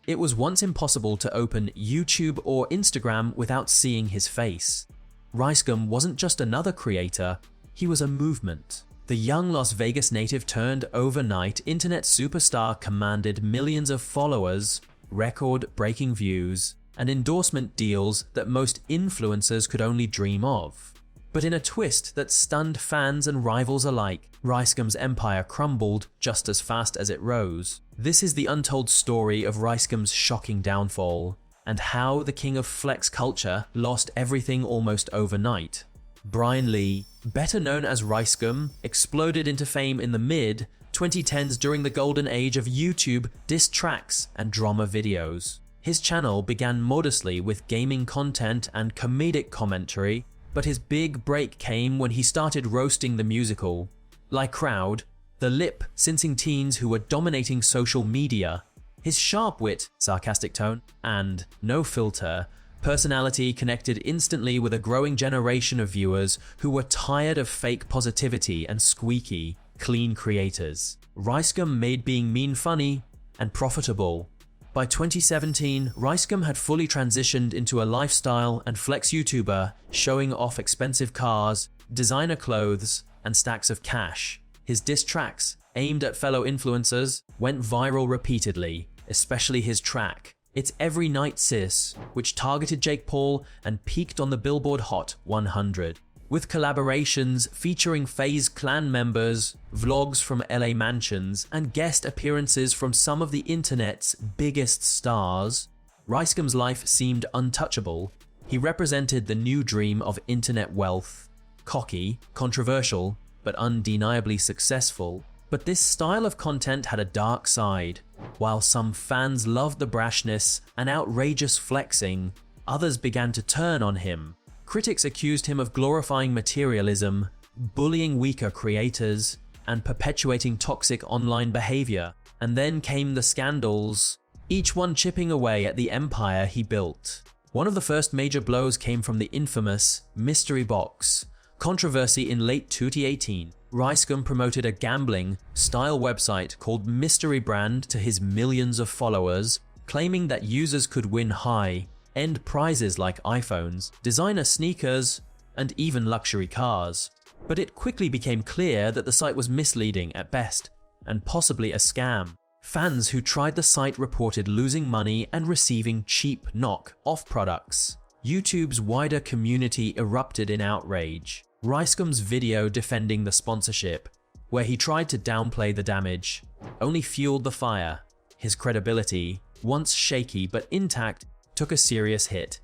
It was once impossible to open YouTube or Instagram without seeing his face. RiceGum wasn't just another creator, he was a movement. The young Las Vegas native turned overnight internet superstar commanded millions of followers, record-breaking views, and endorsement deals that most influencers could only dream of. But in a twist that stunned fans and rivals alike, RiceGum's empire crumbled just as fast as it rose. This is the untold story of RiceGum's shocking downfall, and how the king of flex culture lost everything almost overnight. Brian Lee, better known as RiceGum, exploded into fame in the mid-2010s during the golden age of YouTube diss tracks and drama videos. His channel began modestly with gaming content and comedic commentary, but his big break came when he started roasting the musical. Like Crowd, the lip-syncing teens who were dominating social media, his sharp wit, sarcastic tone, and no filter personality connected instantly with a growing generation of viewers who were tired of fake positivity and squeaky, clean creators. RiceGum made being mean funny and profitable. By 2017, RiceGum had fully transitioned into a lifestyle and flex YouTuber, showing off expensive cars, designer clothes, and stacks of cash. His diss tracks, aimed at fellow influencers, went viral repeatedly, especially his track, It's Every Night Sis, which targeted Jake Paul and peaked on the Billboard Hot 100. With collaborations featuring FaZe Clan members, vlogs from LA mansions, and guest appearances from some of the internet's biggest stars, RiceGum's life seemed untouchable. He represented the new dream of internet wealth. Cocky, controversial, but undeniably successful. But this style of content had a dark side. While some fans loved the brashness and outrageous flexing, others began to turn on him. Critics accused him of glorifying materialism, bullying weaker creators, and perpetuating toxic online behavior. And then came the scandals, each one chipping away at the empire he built. One of the first major blows came from the infamous Mystery Box controversy in late 2018. RiceGum promoted a gambling-style website called Mystery Brand to his millions of followers, claiming that users could win high-end prizes like iPhones, designer sneakers, and even luxury cars. But it quickly became clear that the site was misleading at best, and possibly a scam. Fans who tried the site reported losing money and receiving cheap knock-off products. YouTube's wider community erupted in outrage. RiceGum's video defending the sponsorship, where he tried to downplay the damage, only fueled the fire. His credibility, once shaky but intact, took a serious hit.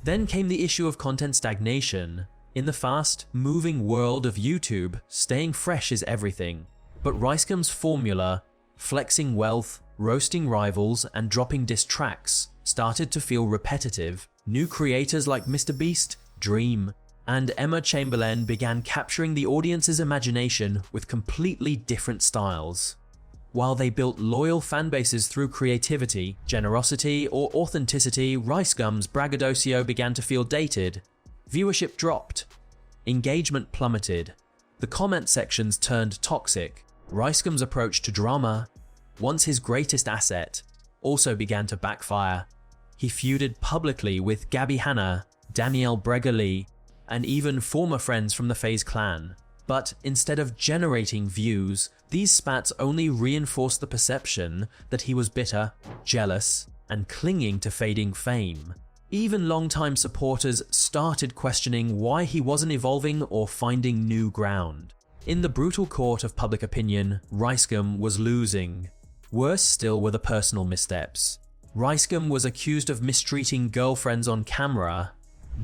Then came the issue of content stagnation. In the fast-moving world of YouTube, staying fresh is everything. But RiceGum's formula, flexing wealth, roasting rivals, and dropping diss tracks, started to feel repetitive. New creators like MrBeast, Dream, and Emma Chamberlain began capturing the audience's imagination with completely different styles. While they built loyal fanbases through creativity, generosity, or authenticity, RiceGum's braggadocio began to feel dated. Viewership dropped. Engagement plummeted. The comment sections turned toxic. RiceGum's approach to drama, once his greatest asset, also began to backfire. He feuded publicly with Gabby Hanna, Danielle Bregoli, and even former friends from the FaZe clan. But instead of generating views, these spats only reinforced the perception that he was bitter, jealous, and clinging to fading fame. Even longtime supporters started questioning why he wasn't evolving or finding new ground. In the brutal court of public opinion, RiceGum was losing. Worse still were the personal missteps. RiceGum was accused of mistreating girlfriends on camera,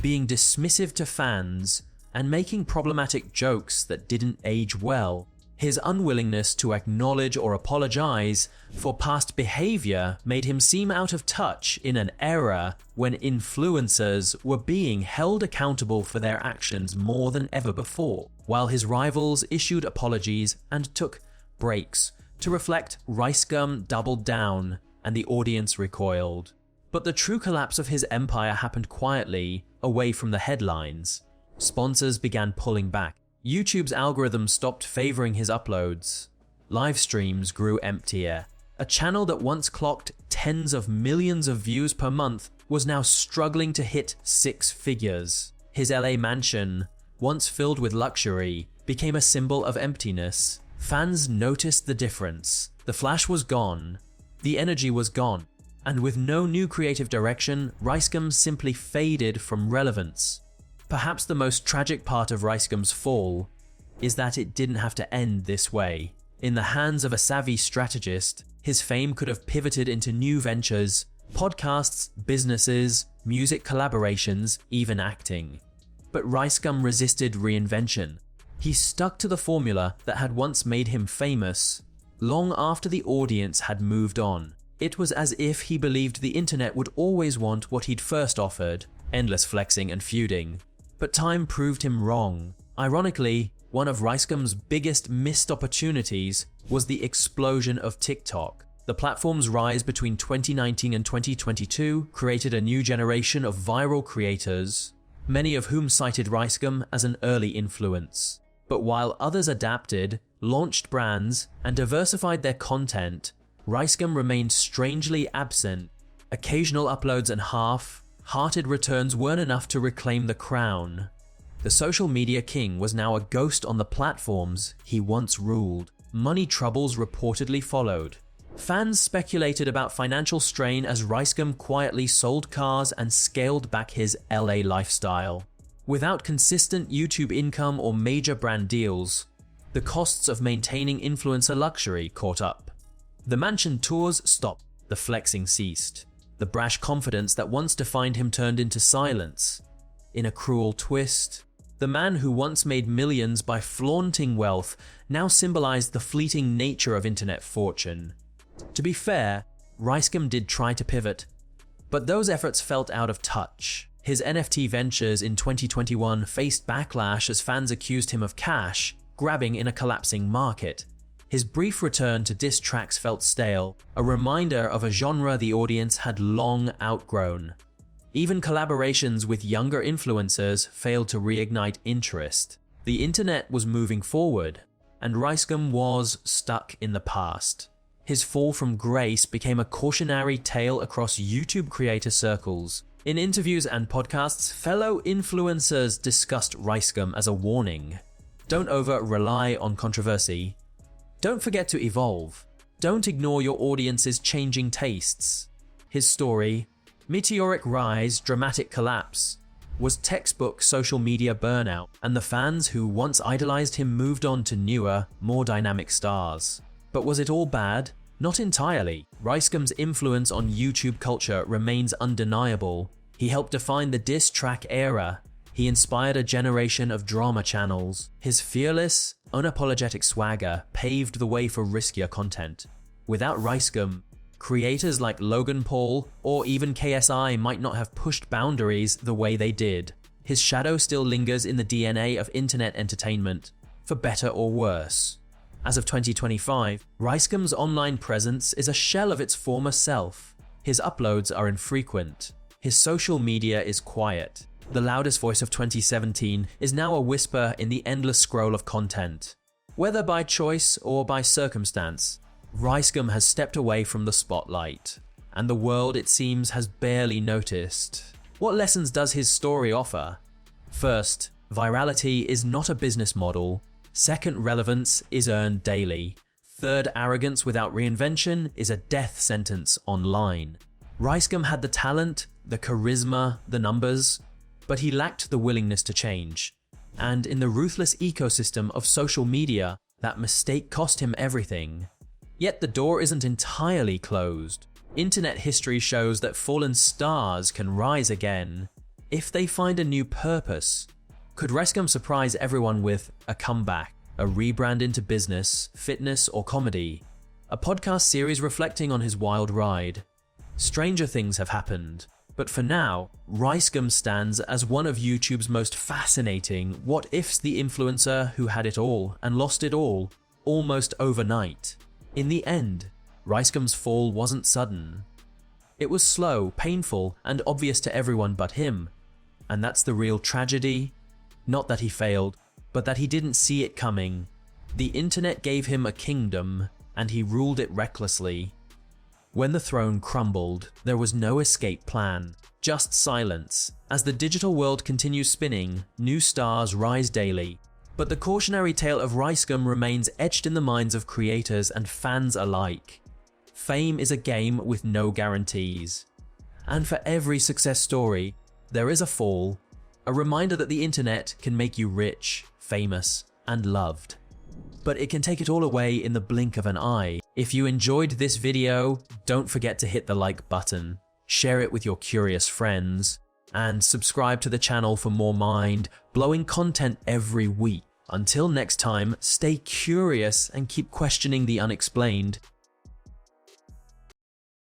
being dismissive to fans, and making problematic jokes that didn't age well. His unwillingness to acknowledge or apologize for past behavior made him seem out of touch in an era when influencers were being held accountable for their actions more than ever before. While his rivals issued apologies and took breaks to reflect, RiceGum doubled down and the audience recoiled. But the true collapse of his empire happened quietly, away from the headlines. Sponsors began pulling back. YouTube's algorithm stopped favoring his uploads. Live streams grew emptier. A A channel that once clocked tens of millions of views per month was now struggling to hit 6 figures. His LA mansion, once filled with luxury, became a symbol of emptiness. Fans noticed the difference. The flash was gone, the energy was gone, and with no new creative direction, RiceGum's simply faded from relevance. Perhaps the most tragic part of RiceGum's fall is that it didn't have to end this way. In the hands of a savvy strategist, his fame could have pivoted into new ventures, podcasts, businesses, music collaborations, even acting. But RiceGum resisted reinvention. He stuck to the formula that had once made him famous, long after the audience had moved on. It was as if he believed the internet would always want what he'd first offered, endless flexing and feuding. But time proved him wrong. Ironically, one of RiceGum's biggest missed opportunities was the explosion of TikTok. The platform's rise between 2019 and 2022 created a new generation of viral creators, many of whom cited RiceGum as an early influence. But while others adapted, launched brands, and diversified their content, RiceGum remained strangely absent. Occasional uploads and half-hearted returns weren't enough to reclaim the crown. The social media king was now a ghost on the platforms he once ruled. Money troubles reportedly followed. Fans speculated about financial strain as RiceGum quietly sold cars and scaled back his LA lifestyle. Without consistent YouTube income or major brand deals, the costs of maintaining influencer luxury caught up. The mansion tours stopped, the flexing ceased. The brash confidence that once defined him turned into silence. In a cruel twist, the man who once made millions by flaunting wealth now symbolized the fleeting nature of internet fortune. To be fair, RiceGum did try to pivot, but those efforts felt out of touch. His NFT ventures in 2021 faced backlash as fans accused him of cash grabbing in a collapsing market. His brief return to diss tracks felt stale, a reminder of a genre the audience had long outgrown. Even collaborations with younger influencers failed to reignite interest. The internet was moving forward, and RiceGum was stuck in the past. His fall from grace became a cautionary tale across YouTube creator circles. In interviews and podcasts, fellow influencers discussed RiceGum as a warning. Don't over-rely on controversy. Don't forget to evolve. Don't ignore your audience's changing tastes. His story, meteoric rise, dramatic collapse, was textbook social media burnout, and the fans who once idolized him moved on to newer, more dynamic stars. But was it all bad? Not entirely. RiceGum's influence on YouTube culture remains undeniable. He helped define the diss track era. He inspired a generation of drama channels. His fearless, unapologetic swagger paved the way for riskier content. Without RiceGum, creators like Logan Paul or even KSI might not have pushed boundaries the way they did. His shadow still lingers in the DNA of internet entertainment, for better or worse. As of 2025, RiceGum's online presence is a shell of its former self. His uploads are infrequent. His social media is quiet. The loudest voice of 2017 is now a whisper in the endless scroll of content. Whether by choice or by circumstance, RiceGum has stepped away from the spotlight, and the world, it seems, has barely noticed. What lessons does his story offer? First, virality is not a business model. Second, relevance is earned daily. Third, arrogance without reinvention is a death sentence online. RiceGum had the talent, the charisma, the numbers, but he lacked the willingness to change. And in the ruthless ecosystem of social media, that mistake cost him everything. Yet the door isn't entirely closed. Internet history shows that fallen stars can rise again if they find a new purpose. Could RiceGum surprise everyone with a comeback, a rebrand into business, fitness, or comedy? A podcast series reflecting on his wild ride? Stranger things have happened, but for now, RiceGum stands as one of YouTube's most fascinating what-ifs, the influencer who had it all and lost it all, almost overnight. In the end, RiceGum's fall wasn't sudden. It was slow, painful, and obvious to everyone but him. And that's the real tragedy. Not that he failed, but that he didn't see it coming. The internet gave him a kingdom, and he ruled it recklessly. When the throne crumbled, there was no escape plan, just silence. As the digital world continues spinning, new stars rise daily. But the cautionary tale of RiceGum remains etched in the minds of creators and fans alike. Fame is a game with no guarantees. And for every success story, there is a fall, a reminder that the internet can make you rich, famous, and loved. But it can take it all away in the blink of an eye. If you enjoyed this video, don't forget to hit the like button, share it with your curious friends, and subscribe to the channel for more mind-blowing content every week. Until next time, stay curious and keep questioning the unexplained.